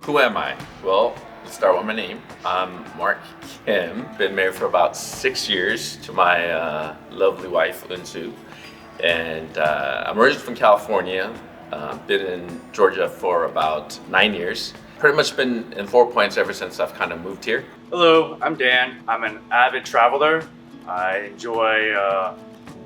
Who am I? Well, let's start with my name. I'm Mark Kim. Been married for about 6 years to my lovely wife, Unsu. And I'm originally from California. Been in Georgia for about 9 years. Pretty much been in 4 Points ever since I've kind of moved here. Hello, I'm Dan. I'm an avid traveler. I enjoy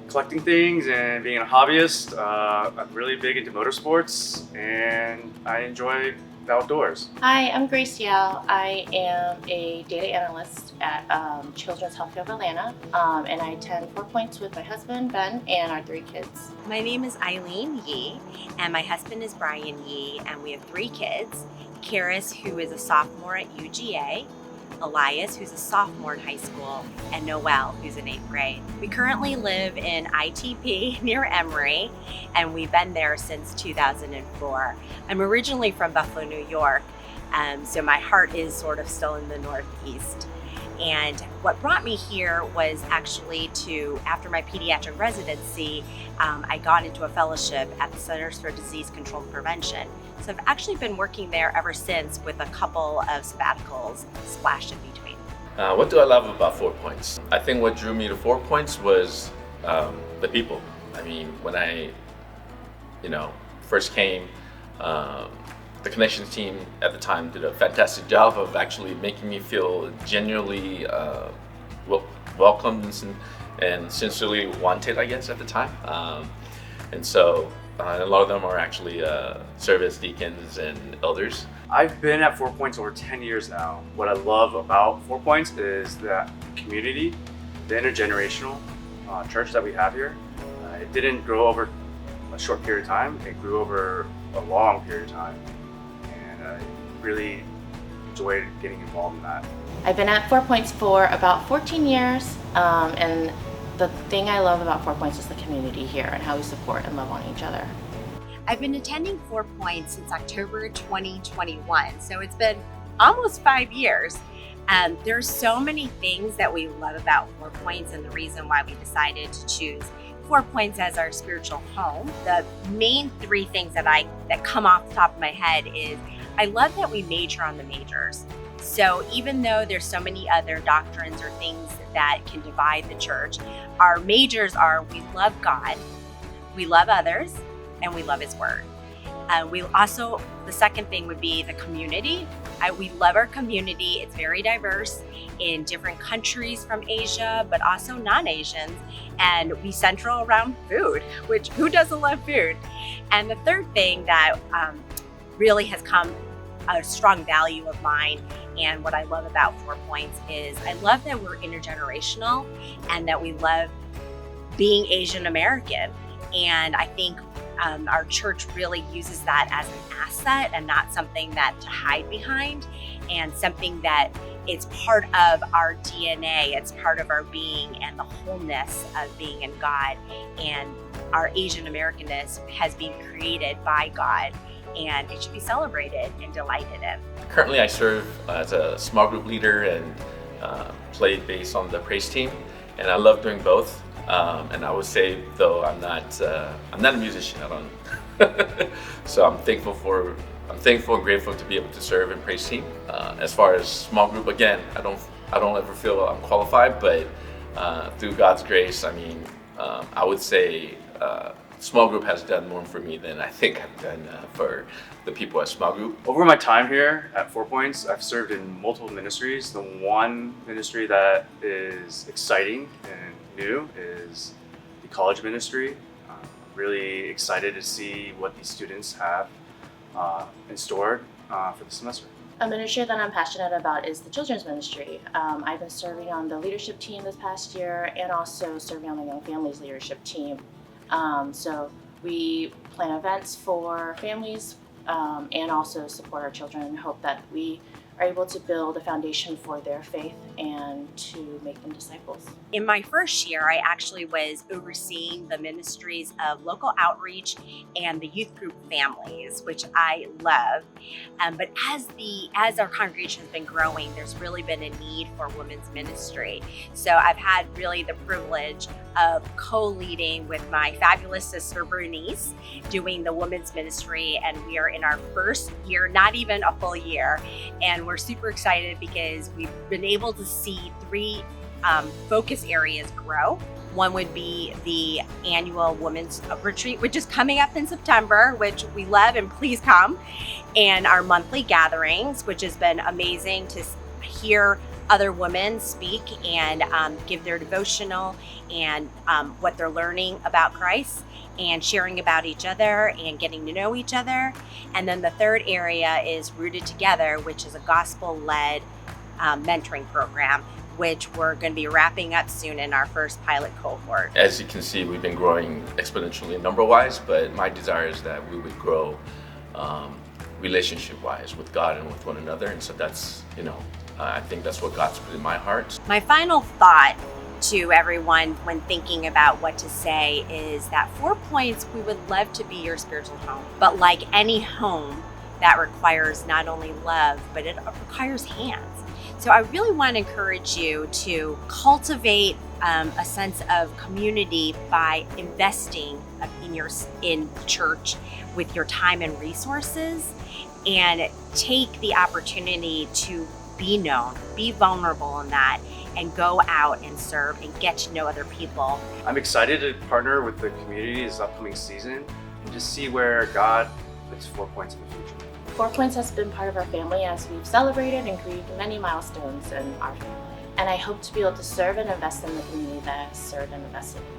collecting things and being a hobbyist. I'm really big into motorsports and I enjoy the outdoors. Hi, I'm Grace Yao. I am a data analyst at Children's Healthcare of Atlanta, and I attend 4 Points with my husband, Ben, and our 3 kids. My name is Eileen Yee, and my husband is Brian Yee, and we have 3 kids. Karis, who is a sophomore at UGA, Elias, who's a sophomore in high school, and Noel, who's in 8th grade. We currently live in ITP near Emory, and we've been there since 2004. I'm originally from Buffalo, New York, so my heart is sort of still in the Northeast. And what brought me here was actually after my pediatric residency, I got into a fellowship at the Centers for Disease Control and Prevention. So I've actually been working there ever since with a couple of sabbaticals splashed in between. What do I love about 4 Points? I think what drew me to 4 Points was the people. I mean, when I, first came, the connections team at the time did a fantastic job of actually making me feel genuinely welcomed and sincerely wanted, I guess, at the time. And so a lot of them are actually serve as deacons and elders. I've been at 4 Points over 10 years now. What I love about 4 Points is that community, the intergenerational church that we have here. It didn't grow over a short period of time, it grew over a long period of time. I really enjoyed getting involved in that. I've been at 4 Points for about 14 years, and the thing I love about 4 Points is the community here and how we support and love on each other. I've been attending 4 Points since October 2021, so it's been almost 5 years. There's so many things that we love about 4 Points, and the reason why we decided to choose 4 Points as our spiritual home. The main 3 things that come off the top of my head is I love that we major on the majors. So even though there's so many other doctrines or things that can divide the church, our majors are we love God, we love others, and we love His Word. The second thing would be the community. We love our community. It's very diverse in different countries from Asia, but also non-Asians. And we center around food, which who doesn't love food? And the third thing that really has come a strong value of mine and what I love about 4 Points is I love that we're intergenerational and that we love being Asian American. And I think our church really uses that as an asset and not something that to hide behind, and something that it's part of our DNA, it's part of our being and the wholeness of being in God. And our Asian Americanness has been created by God, and it should be celebrated and delighted in. Currently, I serve as a small group leader and play bass on the praise team, and I love doing both. And I would say, though, I'm not a musician. I don't. So I'm thankful and grateful to be able to serve in praise team. As far as small group, again, I don't ever feel I'm qualified, but through God's grace, I mean, I would say small group has done more for me than I think I've done for the people at small group. Over my time here at 4 Points, I've served in multiple ministries. The one ministry that is exciting and new is the college ministry. I'm really excited to see what these students have in store for the semester. A ministry that I'm passionate about is the children's ministry. I've been serving on the leadership team this past year and also serving on the Young Families leadership team. So we plan events for families and also support our children and hope that we are able to build a foundation for their faith and to make them disciples. In my first year, I actually was overseeing the ministries of local outreach and the youth group families, which I love. But as our congregation has been growing, there's really been a need for women's ministry. So I've had really the privilege of co-leading with my fabulous sister Bernice, doing the women's ministry, and we are in our first year, not even a full year, and we're super excited because we've been able to see three focus areas grow. One would be the annual women's retreat, which is coming up in September, which we love, and please come. And our monthly gatherings, which has been amazing to hear other women speak and give their devotional and what they're learning about Christ and sharing about each other and getting to know each other. And then the third area is Rooted Together, which is a gospel-led mentoring program, which we're going to be wrapping up soon in our first pilot cohort. As you can see, we've been growing exponentially number-wise, but my desire is that we would grow relationship-wise with God and with one another. And so that's, I think that's what God's put in my heart. My final thought to everyone when thinking about what to say is that 4 Points, we would love to be your spiritual home. But like any home, that requires not only love, but it requires hands. So I really want to encourage you to cultivate a sense of community by investing in church with your time and resources, and take the opportunity to be known, be vulnerable in that, and go out and serve and get to know other people. I'm excited to partner with the community this upcoming season and just see where God puts 4 Points in the future. 4 Points has been part of our family as we've celebrated and grieved many milestones in our family. And I hope to be able to serve and invest in the community that has served and invested in me.